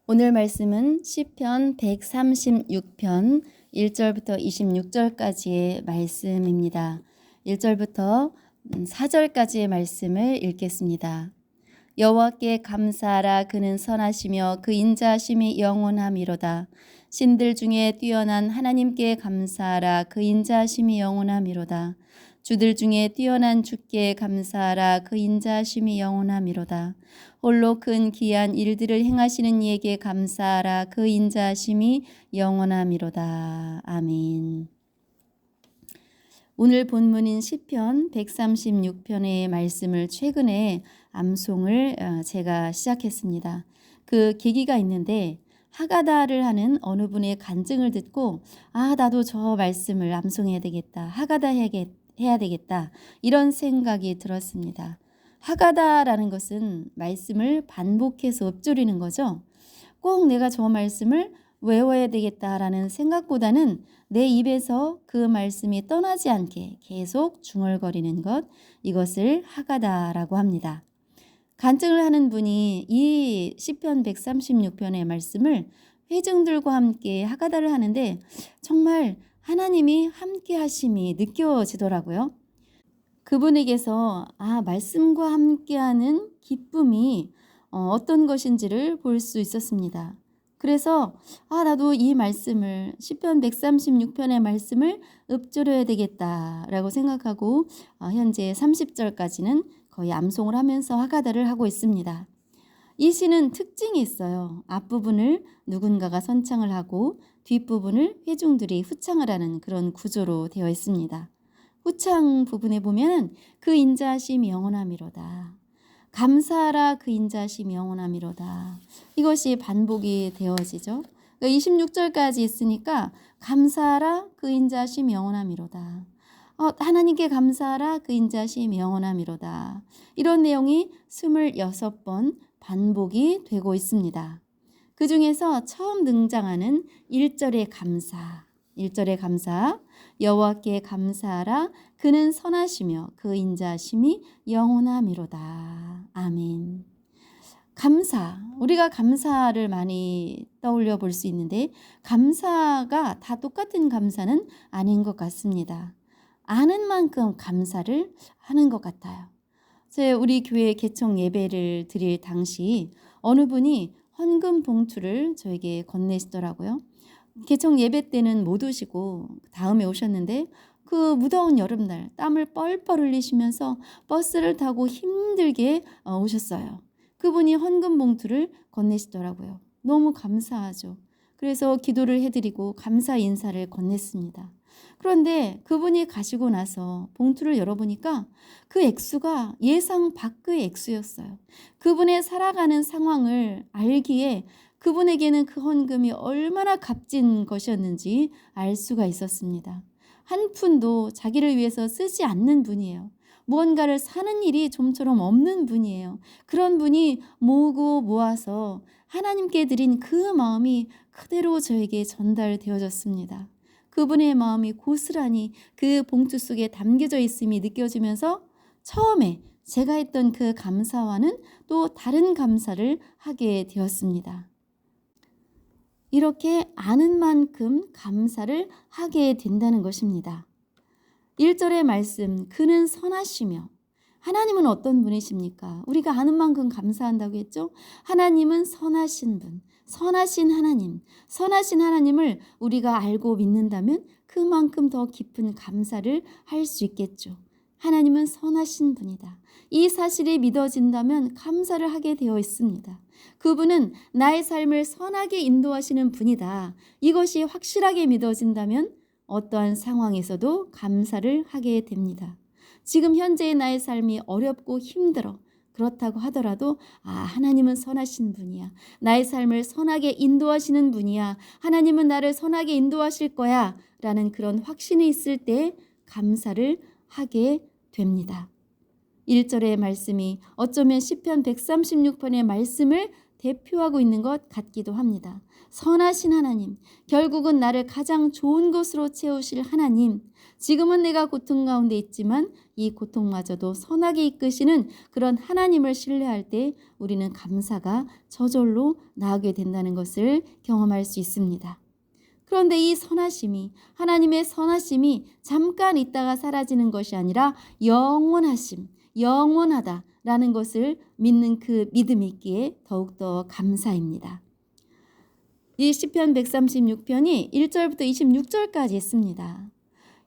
오늘 말씀은 시편 136편 1절부터 26절까지의 말씀입니다. 1절부터 4절까지의 말씀을 읽겠습니다. 여호와께 감사하라. 그는 선하시며 그 인자하심이 영원함이로다. 신들 중에 뛰어난 하나님께 감사하라. 그 인자하심이 영원함이로다. 주들 중에 뛰어난 주께 감사하라. 그 인자하심이 영원함이로다. 홀로 큰 기이한 일들을 행하시는 이에게 감사하라. 그 인자하심이 영원함이로다. 아멘. 오늘 본문인 시편 136편의 말씀을 최근에 암송을 제가 시작했습니다. 그 계기가 있는데 하가다를 하는 어느 분의 간증을 듣고 나도 저 말씀을 암송해야 되겠다. 하가다 해야 되겠다. 이런 생각이 들었습니다. 하가다라는 것은 말씀을 반복해서 읊조리는 거죠. 꼭 내가 저 말씀을 외워야 되겠다라는 생각보다는 내 입에서 그 말씀이 떠나지 않게 계속 중얼거리는 것, 이것을 하가다라고 합니다. 간증을 하는 분이 이 시편 136편의 말씀을 회중들과 함께 하가다를 하는데 정말 하나님이 함께 하심이 느껴지더라고요. 그분에게서 말씀과 함께하는 기쁨이 어떤 것인지를 볼 수 있었습니다. 그래서 나도 이 말씀을 시편 136편의 말씀을 읊조려야 되겠다라고 생각하고 현재 30절까지는 거의 암송을 하면서 하가다를 하고 있습니다. 이 시는 특징이 있어요. 앞부분을 누군가가 선창을 하고 뒷부분을 회중들이 후창을 하는 그런 구조로 되어 있습니다. 후창 부분에 보면 그 인자하심이 영원함이로다. 감사하라. 그 인자하심이 영원함이로다. 이것이 반복이 되어지죠. 그러니까 26절까지 있으니까 감사하라. 그 인자하심이 영원함이로다. 하나님께 감사하라. 그 인자하심이 영원함이로다. 이런 내용이 26번 반복이 되고 있습니다. 그 중에서 처음 등장하는 1절의 감사. 1절의 감사, 여호와께 감사하라. 그는 선하시며 그 인자하심이 영원함이로다. 아멘. 감사, 우리가 감사를 많이 떠올려 볼 수 있는데 감사가 다 똑같은 감사는 아닌 것 같습니다. 아는 만큼 감사를 하는 것 같아요. 우리 교회 개청 예배를 드릴 당시 어느 분이 헌금 봉투를 저에게 건네시더라고요. 개청 예배 때는 못 오시고 다음에 오셨는데 그 무더운 여름날 땀을 뻘뻘 흘리시면서 버스를 타고 힘들게 오셨어요. 그분이 헌금 봉투를 건네시더라고요. 너무 감사하죠. 그래서 기도를 해드리고 감사 인사를 건넸습니다. 그런데 그분이 가시고 나서 봉투를 열어보니까 그 액수가 예상 밖의 액수였어요. 그분의 살아가는 상황을 알기에 그분에게는 그 헌금이 얼마나 값진 것이었는지 알 수가 있었습니다. 한 푼도 자기를 위해서 쓰지 않는 분이에요. 무언가를 사는 일이 좀처럼 없는 분이에요. 그런 분이 모으고 모아서 하나님께 드린 그 마음이 그대로 저에게 전달되어졌습니다. 그분의 마음이 고스란히 그 봉투 속에 담겨져 있음이 느껴지면서 처음에 제가 했던 그 감사와는 또 다른 감사를 하게 되었습니다. 이렇게 아는 만큼 감사를 하게 된다는 것입니다. 1절의 말씀, 그는 선하시며, 하나님은 어떤 분이십니까? 우리가 아는 만큼 감사한다고 했죠? 하나님은 선하신 분, 선하신 하나님을 우리가 알고 믿는다면 그만큼 더 깊은 감사를 할 수 있겠죠. 하나님은 선하신 분이다. 이 사실이 믿어진다면 감사를 하게 되어 있습니다. 그분은 나의 삶을 선하게 인도하시는 분이다. 이것이 확실하게 믿어진다면 어떠한 상황에서도 감사를 하게 됩니다. 지금 현재의 나의 삶이 어렵고 힘들어. 그렇다고 하더라도 하나님은 선하신 분이야. 나의 삶을 선하게 인도하시는 분이야. 하나님은 나를 선하게 인도하실 거야. 라는 그런 확신이 있을 때 감사를 하게 됩니다. 1절의 말씀이 어쩌면 시편 136편의 말씀을 대표하고 있는 것 같기도 합니다. 선하신 하나님, 결국은 나를 가장 좋은 것으로 채우실 하나님, 지금은 내가 고통 가운데 있지만 이 고통마저도 선하게 이끄시는 그런 하나님을 신뢰할 때 우리는 감사가 저절로 나오게 된다는 것을 경험할 수 있습니다. 그런데 이 선하심이, 하나님의 선하심이 잠깐 있다가 사라지는 것이 아니라 영원하심, 영원하다라는 것을 믿는 그 믿음이 있기에 더욱더 감사입니다. 이 시편 136편이 1절부터 26절까지 있습니다.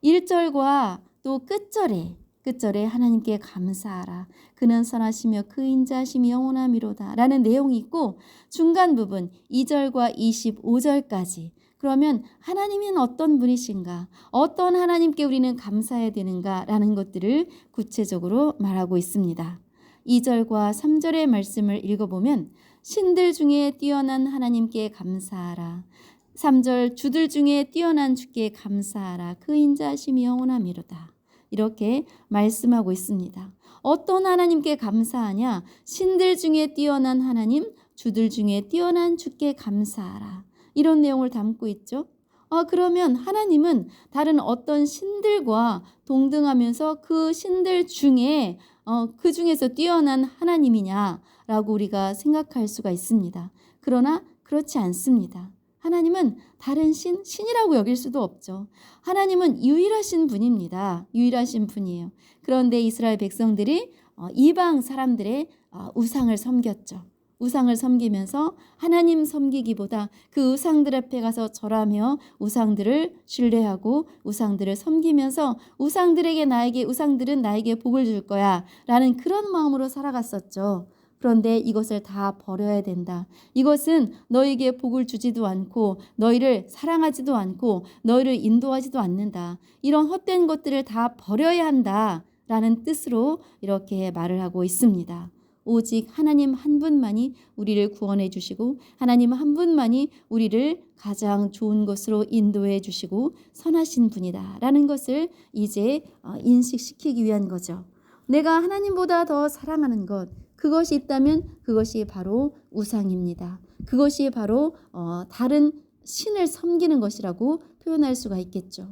1절과 또 끝절에 하나님께 감사하라. 그는 선하시며 그 인자하심이 영원하미로다 라는 내용이 있고, 중간 부분 2절과 25절까지 그러면 하나님은 어떤 분이신가, 어떤 하나님께 우리는 감사해야 되는가 라는 것들을 구체적으로 말하고 있습니다. 2절과 3절의 말씀을 읽어보면 신들 중에 뛰어난 하나님께 감사하라. 3절 주들 중에 뛰어난 주께 감사하라. 그 인자하심이 영원하미로다. 이렇게 말씀하고 있습니다. 어떤 하나님께 감사하냐? 신들 중에 뛰어난 하나님, 주들 중에 뛰어난 주께 감사하라. 이런 내용을 담고 있죠. 그러면 하나님은 다른 어떤 신들과 동등하면서 그 신들 중에 그 중에서 뛰어난 하나님이냐라고 우리가 생각할 수가 있습니다. 그러나 그렇지 않습니다. 하나님은 다른 신이라고 여길 수도 없죠. 하나님은 유일하신 분입니다. 유일하신 분이에요. 그런데 이스라엘 백성들이 이방 사람들의 우상을 섬겼죠. 우상을 섬기면서 하나님 섬기기보다 그 우상들 앞에 가서 절하며 우상들을 신뢰하고 우상들을 섬기면서 우상들은 나에게 복을 줄 거야 라는 그런 마음으로 살아갔었죠. 그런데 이것을 다 버려야 된다. 이것은 너에게 복을 주지도 않고 너희를 사랑하지도 않고 너희를 인도하지도 않는다. 이런 헛된 것들을 다 버려야 한다라는 뜻으로 이렇게 말을 하고 있습니다. 오직 하나님 한 분만이 우리를 구원해 주시고 하나님 한 분만이 우리를 가장 좋은 것으로 인도해 주시고 선하신 분이다라는 것을 이제 인식시키기 위한 거죠. 내가 하나님보다 더 사랑하는 것, 그것이 있다면 그것이 바로 우상입니다. 그것이 바로 다른 신을 섬기는 것이라고 표현할 수가 있겠죠.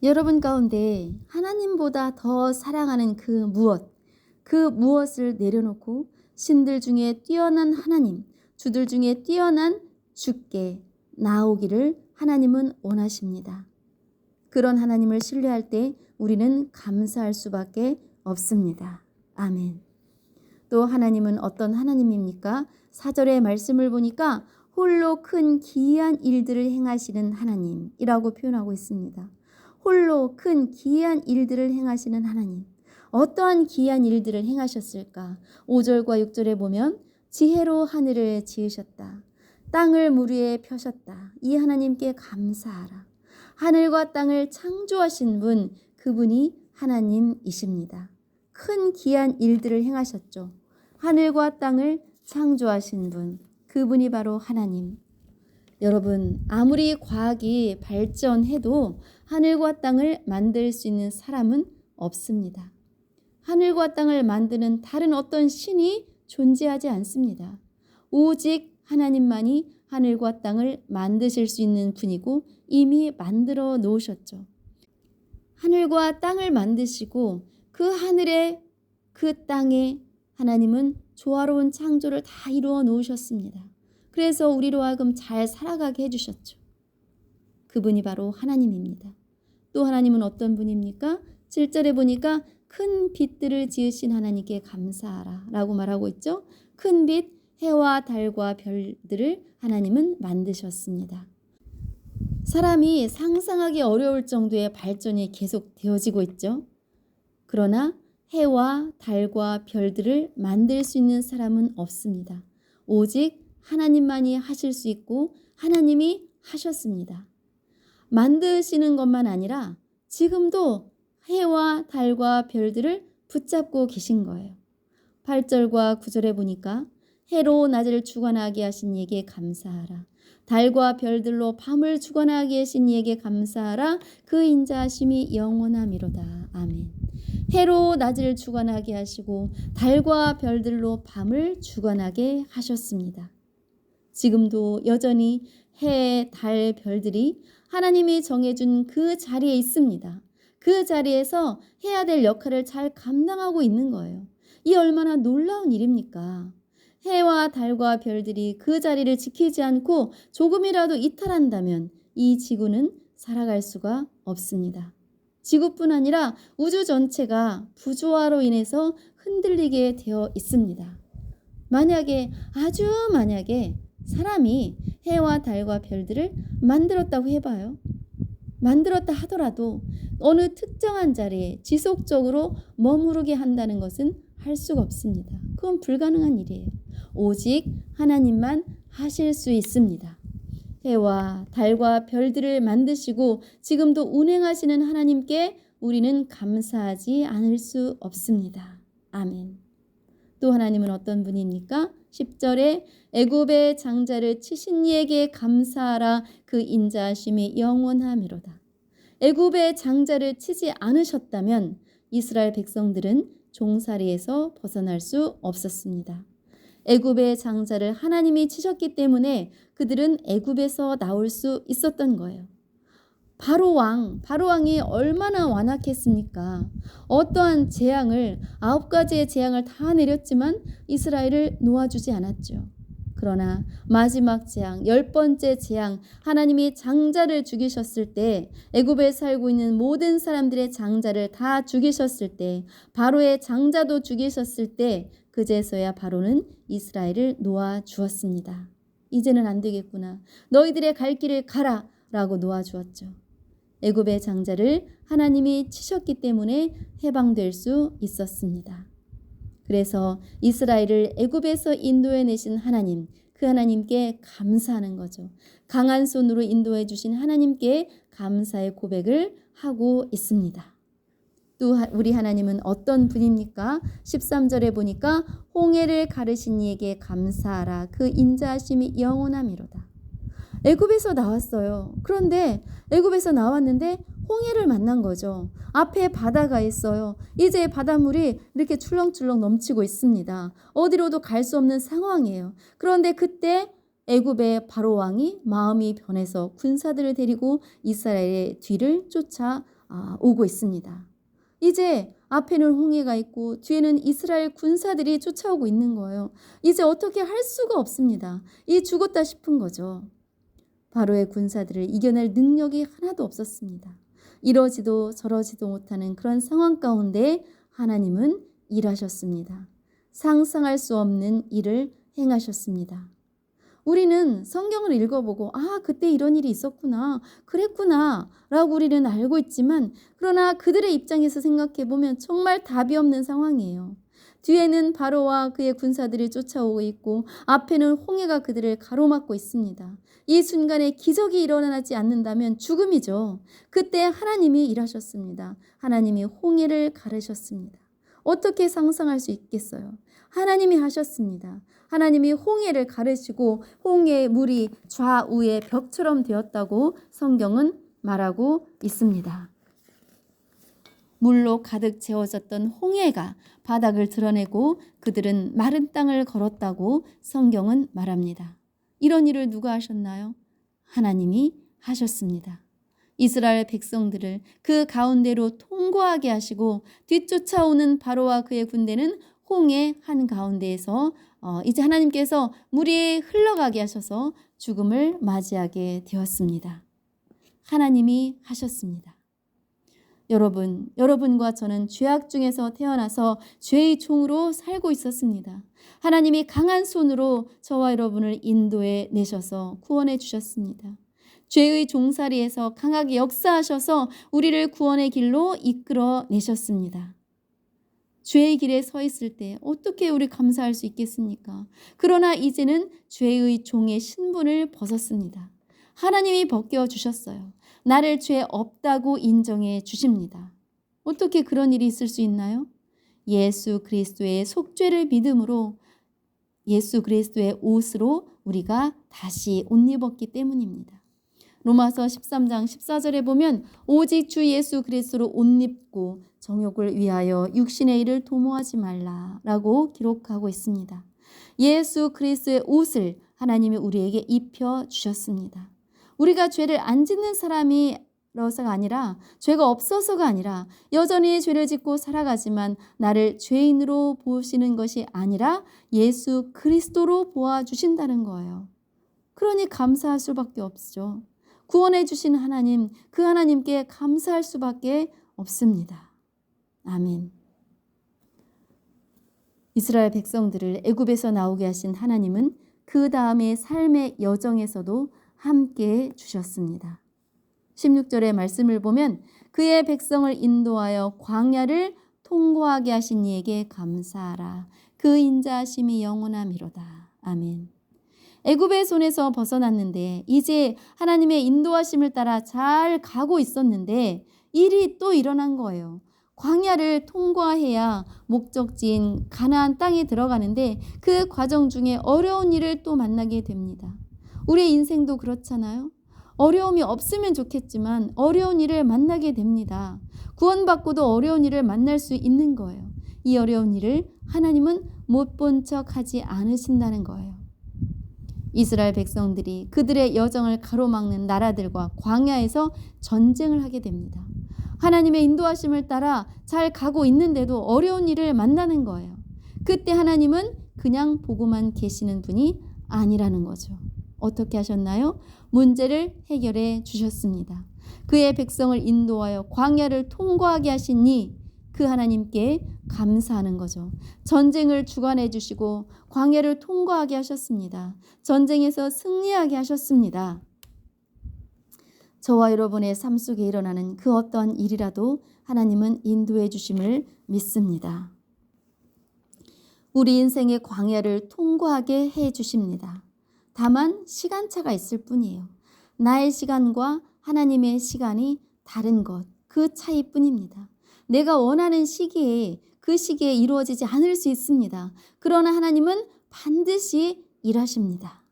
여러분 가운데 하나님보다 더 사랑하는 그 무엇을 내려놓고 신들 중에 뛰어난 하나님, 주들 중에 뛰어난 주께 나오기를 하나님은 원하십니다. 그런 하나님을 신뢰할 때 우리는 감사할 수밖에 없습니다. 아멘. 또 하나님은 어떤 하나님입니까? 4절의 말씀을 보니까 홀로 큰 기이한 일들을 행하시는 하나님이라고 표현하고 있습니다. 홀로 큰 기이한 일들을 행하시는 하나님. 어떠한 기이한 일들을 행하셨을까? 5절과 6절에 보면 지혜로 하늘을 지으셨다. 땅을 물 위에 펴셨다. 이 하나님께 감사하라. 하늘과 땅을 창조하신 분, 그분이 하나님이십니다. 큰 기이한 일들을 행하셨죠. 하늘과 땅을 창조하신 분, 그분이 바로 하나님. 여러분, 아무리 과학이 발전해도 하늘과 땅을 만들 수 있는 사람은 없습니다. 하늘과 땅을 만드는 다른 어떤 신이 존재하지 않습니다. 오직 하나님만이 하늘과 땅을 만드실 수 있는 분이고 이미 만들어 놓으셨죠. 하늘과 땅을 만드시고 그 하늘에 그 땅에 하나님은 조화로운 창조를 다 이루어 놓으셨습니다. 그래서 우리로 하여금 잘 살아가게 해주셨죠. 그분이 바로 하나님입니다. 또 하나님은 어떤 분입니까? 7절에 보니까 큰 빛들을 지으신 하나님께 감사하라 라고 말하고 있죠. 큰 빛, 해와 달과 별들을 하나님은 만드셨습니다. 사람이 상상하기 어려울 정도의 발전이 계속 되어지고 있죠. 그러나 해와 달과 별들을 만들 수 있는 사람은 없습니다. 오직 하나님만이 하실 수 있고 하나님이 하셨습니다. 만드시는 것만 아니라 지금도 해와 달과 별들을 붙잡고 계신 거예요. 8절과 9절에 보니까 해로 낮을 주관하게 하신 이에게 감사하라. 달과 별들로 밤을 주관하게 하신 이에게 감사하라. 그 인자하심이 영원하미로다. 아멘. 해로 낮을 주관하게 하시고 달과 별들로 밤을 주관하게 하셨습니다. 지금도 여전히 해, 달, 별들이 하나님이 정해준 그 자리에 있습니다. 그 자리에서 해야 될 역할을 잘 감당하고 있는 거예요. 이 얼마나 놀라운 일입니까? 해와 달과 별들이 그 자리를 지키지 않고 조금이라도 이탈한다면 이 지구는 살아갈 수가 없습니다. 지구뿐 아니라 우주 전체가 부조화로 인해서 흔들리게 되어 있습니다. 아주 만약에 사람이 해와 달과 별들을 만들었다고 해봐요. 만들었다 하더라도 어느 특정한 자리에 지속적으로 머무르게 한다는 것은 할 수가 없습니다. 그건 불가능한 일이에요. 오직 하나님만 하실 수 있습니다. 해와 달과 별들을 만드시고 지금도 운행하시는 하나님께 우리는 감사하지 않을 수 없습니다. 아멘. 또 하나님은 어떤 분입니까? 10절에 애굽의 장자를 치신 이에게 감사하라. 그 인자하심이 영원하미로다. 애굽의 장자를 치지 않으셨다면 이스라엘 백성들은 종살이에서 벗어날 수 없었습니다. 애굽의 장자를 하나님이 치셨기 때문에 그들은 애굽에서 나올 수 있었던 거예요. 바로왕이 얼마나 완악했습니까? 어떠한 재앙을 9가지의 재앙을 다 내렸지만 이스라엘을 놓아주지 않았죠. 그러나 마지막 재앙, 10번째 재앙, 하나님이 장자를 죽이셨을 때, 애굽에 살고 있는 모든 사람들의 장자를 다 죽이셨을 때, 바로의 장자도 죽이셨을 때, 그제서야 바로는 이스라엘을 놓아주었습니다. 이제는 안 되겠구나. 너희들의 갈 길을 가라 라고 놓아주었죠. 애굽의 장자를 하나님이 치셨기 때문에 해방될 수 있었습니다. 그래서 이스라엘을 애굽에서 인도해내신 하나님, 그 하나님께 감사하는 거죠. 강한 손으로 인도해 주신 하나님께 감사의 고백을 하고 있습니다. 또 우리 하나님은 어떤 분입니까? 13절에 보니까 홍해를 가르신 이에게 감사하라. 그 인자하심이 영원하미로다. 애굽에서 나왔어요. 그런데 애굽에서 나왔는데 홍해를 만난 거죠. 앞에 바다가 있어요. 이제 바닷물이 이렇게 출렁출렁 넘치고 있습니다. 어디로도 갈 수 없는 상황이에요. 그런데 그때 애굽의 바로 왕이 마음이 변해서 군사들을 데리고 이스라엘의 뒤를 쫓아오고 있습니다. 이제 앞에는 홍해가 있고 뒤에는 이스라엘 군사들이 쫓아오고 있는 거예요. 이제 어떻게 할 수가 없습니다. 죽었다 싶은 거죠. 바로의 군사들을 이겨낼 능력이 하나도 없었습니다. 이러지도 저러지도 못하는 그런 상황 가운데 하나님은 일하셨습니다. 상상할 수 없는 일을 행하셨습니다. 우리는 성경을 읽어보고 그때 이런 일이 있었구나, 그랬구나 라고 우리는 알고 있지만 그러나 그들의 입장에서 생각해보면 정말 답이 없는 상황이에요. 뒤에는 바로와 그의 군사들이 쫓아오고 있고 앞에는 홍해가 그들을 가로막고 있습니다. 이 순간에 기적이 일어나지 않는다면 죽음이죠. 그때 하나님이 일하셨습니다. 하나님이 홍해를 가르셨습니다. 어떻게 상상할 수 있겠어요? 하나님이 하셨습니다. 하나님이 홍해를 가르시고 홍해의 물이 좌우의 벽처럼 되었다고 성경은 말하고 있습니다. 물로 가득 채워졌던 홍해가 바닥을 드러내고 그들은 마른 땅을 걸었다고 성경은 말합니다. 이런 일을 누가 하셨나요? 하나님이 하셨습니다. 이스라엘 백성들을 그 가운데로 통과하게 하시고 뒤쫓아오는 바로와 그의 군대는 홍해 한가운데에서 이제 하나님께서 물이 흘러가게 하셔서 죽음을 맞이하게 되었습니다. 하나님이 하셨습니다. 여러분과 저는 죄악 중에서 태어나서 죄의 종으로 살고 있었습니다. 하나님이 강한 손으로 저와 여러분을 인도해 내셔서 구원해 주셨습니다. 죄의 종살이에서 강하게 역사하셔서 우리를 구원의 길로 이끌어 내셨습니다. 죄의 길에 서 있을 때 어떻게 우리 감사할 수 있겠습니까? 그러나 이제는 죄의 종의 신분을 벗었습니다. 하나님이 벗겨주셨어요. 나를 죄 없다고 인정해 주십니다. 어떻게 그런 일이 있을 수 있나요? 예수 그리스도의 속죄를 믿음으로 예수 그리스도의 옷으로 우리가 다시 옷 입었기 때문입니다. 로마서 13장 14절에 보면 오직 주 예수 그리스도로 옷 입고 정욕을 위하여 육신의 일을 도모하지 말라라고 기록하고 있습니다. 예수 그리스도의 옷을 하나님이 우리에게 입혀 주셨습니다. 우리가 죄를 안 짓는 사람이라서가 아니라, 죄가 없어서가 아니라, 여전히 죄를 짓고 살아가지만 나를 죄인으로 보시는 것이 아니라 예수 그리스도로 보아주신다는 거예요. 그러니 감사할 수밖에 없죠. 구원해 주신 하나님, 그 하나님께 감사할 수밖에 없습니다. 아멘. 이스라엘 백성들을 애굽에서 나오게 하신 하나님은 그 다음의 삶의 여정에서도 함께 주셨습니다. 16절의 말씀을 보면 그의 백성을 인도하여 광야를 통과하게 하신 이에게 감사하라. 그 인자하심이 영원함이로다. 아멘. 애굽의 손에서 벗어났는데 이제 하나님의 인도하심을 따라 잘 가고 있었는데 일이 또 일어난 거예요. 광야를 통과해야 목적지인 가나안 땅에 들어가는데 그 과정 중에 어려운 일을 또 만나게 됩니다. 우리의 인생도 그렇잖아요. 어려움이 없으면 좋겠지만 어려운 일을 만나게 됩니다. 구원받고도 어려운 일을 만날 수 있는 거예요. 이 어려운 일을 하나님은 못 본 척 하지 않으신다는 거예요. 이스라엘 백성들이 그들의 여정을 가로막는 나라들과 광야에서 전쟁을 하게 됩니다. 하나님의 인도하심을 따라 잘 가고 있는데도 어려운 일을 만나는 거예요. 그때 하나님은 그냥 보고만 계시는 분이 아니라는 거죠. 어떻게 하셨나요? 문제를 해결해 주셨습니다. 그의 백성을 인도하여 광야를 통과하게 하시니 그 하나님께 감사하는 거죠. 전쟁을 주관해 주시고 광야를 통과하게 하셨습니다. 전쟁에서 승리하게 하셨습니다. 저와 여러분의 삶 속에 일어나는 그 어떠한 일이라도 하나님은 인도해 주심을 믿습니다. 우리 인생의 광야를 통과하게 해 주십니다. 다만 시간차가 있을 뿐이에요. 나의 시간과 하나님의 시간이 다른 것, 그 차이뿐입니다. 내가 원하는 시기에 그 시기에 이루어지지 않을 수 있습니다. 그러나 하나님은 반드시 일하십니다.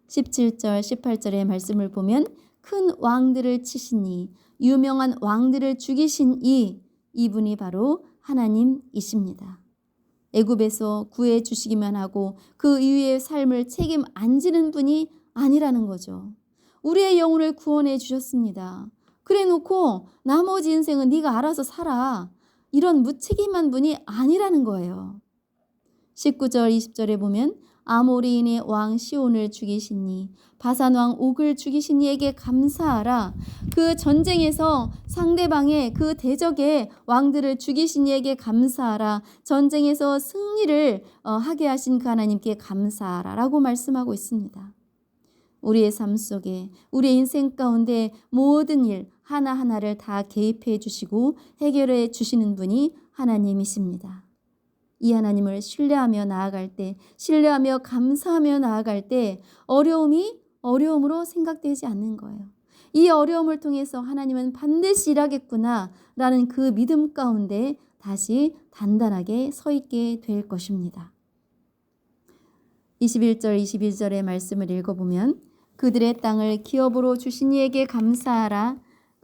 17절, 18절의 말씀을 보면 큰 왕들을 치시니 유명한 왕들을 죽이신 이분이 바로 하나님이십니다. 애굽에서 구해 주시기만 하고 그 이후의 삶을 책임 안 지는 분이 아니라는 거죠. 우리의 영혼을 구원해 주셨습니다. 그래 놓고 나머지 인생은 네가 알아서 살아. 이런 무책임한 분이 아니라는 거예요. 19절 20절에 보면 아모리인의 왕 시온을 죽이시니 바산 왕 옥을 죽이신 이에게 감사하라. 그 전쟁에서 상대방의 그 대적의 왕들을 죽이신 이에게 감사하라. 전쟁에서 승리를 하게 하신 그 하나님께 감사하라 라고 말씀하고 있습니다. 우리의 삶 속에 우리의 인생 가운데 모든 일 하나하나를 다 개입해 주시고 해결해 주시는 분이 하나님이십니다. 이 하나님을 신뢰하며 나아갈 때, 신뢰하며 감사하며 나아갈 때 어려움이 어려움으로 생각되지 않는 거예요. 이 어려움을 통해서 하나님은 반드시 일하겠구나 라는 그 믿음 가운데 다시 단단하게 서 있게 될 것입니다. 21절 22절의 말씀을 읽어보면 그들의 땅을 기업으로 주신 이에게 감사하라.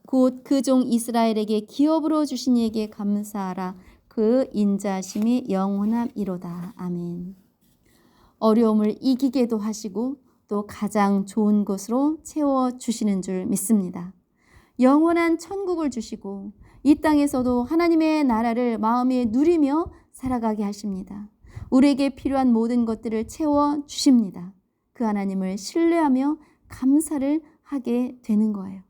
곧 그 종 이스라엘에게 기업으로 주신 이에게 감사하라. 그 인자하심이 영원함이로다. 아멘. 어려움을 이기게도 하시고 또 가장 좋은 곳으로 채워주시는 줄 믿습니다. 영원한 천국을 주시고 이 땅에서도 하나님의 나라를 마음에 누리며 살아가게 하십니다. 우리에게 필요한 모든 것들을 채워주십니다. 그 하나님을 신뢰하며 감사를 하게 되는 거예요.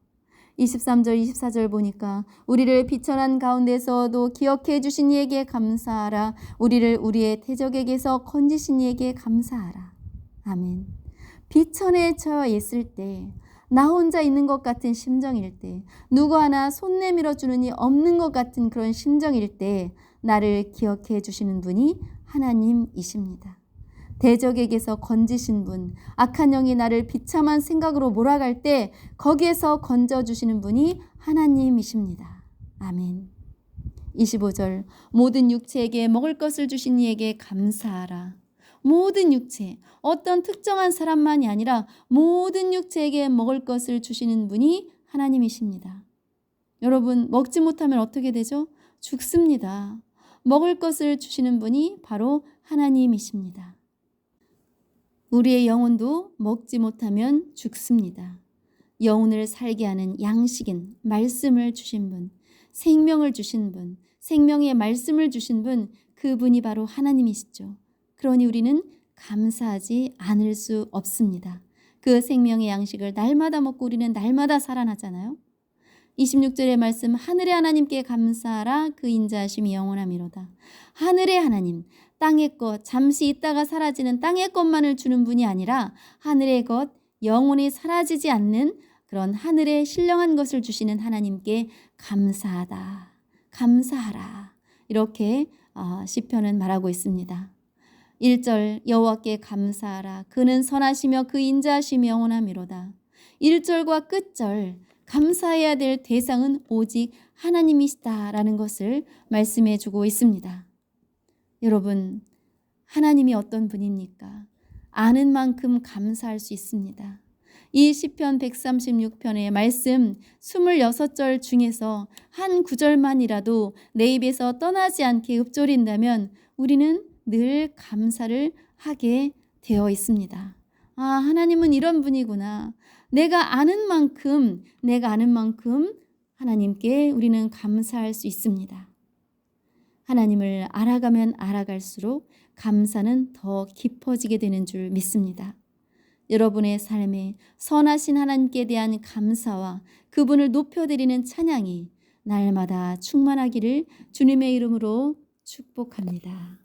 23절 24절 보니까 우리를 비천한 가운데서도 기억해 주신 이에게 감사하라. 우리를 우리의 대적에게서 건지신 이에게 감사하라. 아멘. 비천에 처해 있을 때, 나 혼자 있는 것 같은 심정일 때, 누구 하나 손 내밀어 주는 이 없는 것 같은 그런 심정일 때 나를 기억해 주시는 분이 하나님이십니다. 대적에게서 건지신 분, 악한 영이 나를 비참한 생각으로 몰아갈 때 거기에서 건져주시는 분이 하나님이십니다. 아멘. 25절 모든 육체에게 먹을 것을 주신 이에게 감사하라. 모든 육체, 어떤 특정한 사람만이 아니라 모든 육체에게 먹을 것을 주시는 분이 하나님이십니다. 여러분, 먹지 못하면 어떻게 되죠? 죽습니다. 먹을 것을 주시는 분이 바로 하나님이십니다. 우리의 영혼도 먹지 못하면 죽습니다. 영혼을 살게 하는 양식인 말씀을 주신 분, 생명을 주신 분, 생명의 말씀을 주신 분, 그분이 바로 하나님이시죠. 그러니 우리는 감사하지 않을 수 없습니다. 그 생명의 양식을 날마다 먹고 우리는 날마다 살아나잖아요. 26절의 말씀, 하늘의 하나님께 감사하라, 그 인자하심이 영원하미로다. 하늘의 하나님, 땅의 것, 잠시 있다가 사라지는 땅의 것만을 주는 분이 아니라 하늘의 것, 영원히 사라지지 않는 그런 하늘의 신령한 것을 주시는 하나님께 감사하다, 감사하라, 이렇게 시편은 말하고 있습니다. 1절, 여호와께 감사하라, 그는 선하시며 그 인자하심이 영원하미로다. 1절과 끝절, 감사해야 될 대상은 오직 하나님이시다라는 것을 말씀해 주고 있습니다. 여러분, 하나님이 어떤 분입니까? 아는 만큼 감사할 수 있습니다. 이 시편 136편의 말씀 26절 중에서 한 구절만이라도 내 입에서 떠나지 않게 읊조린다면 우리는 늘 감사를 하게 되어 있습니다. 아, 하나님은 이런 분이구나. 내가 아는 만큼 하나님께 우리는 감사할 수 있습니다. 하나님을 알아가면 알아갈수록 감사는 더 깊어지게 되는 줄 믿습니다. 여러분의 삶에 선하신 하나님께 대한 감사와 그분을 높여드리는 찬양이 날마다 충만하기를 주님의 이름으로 축복합니다.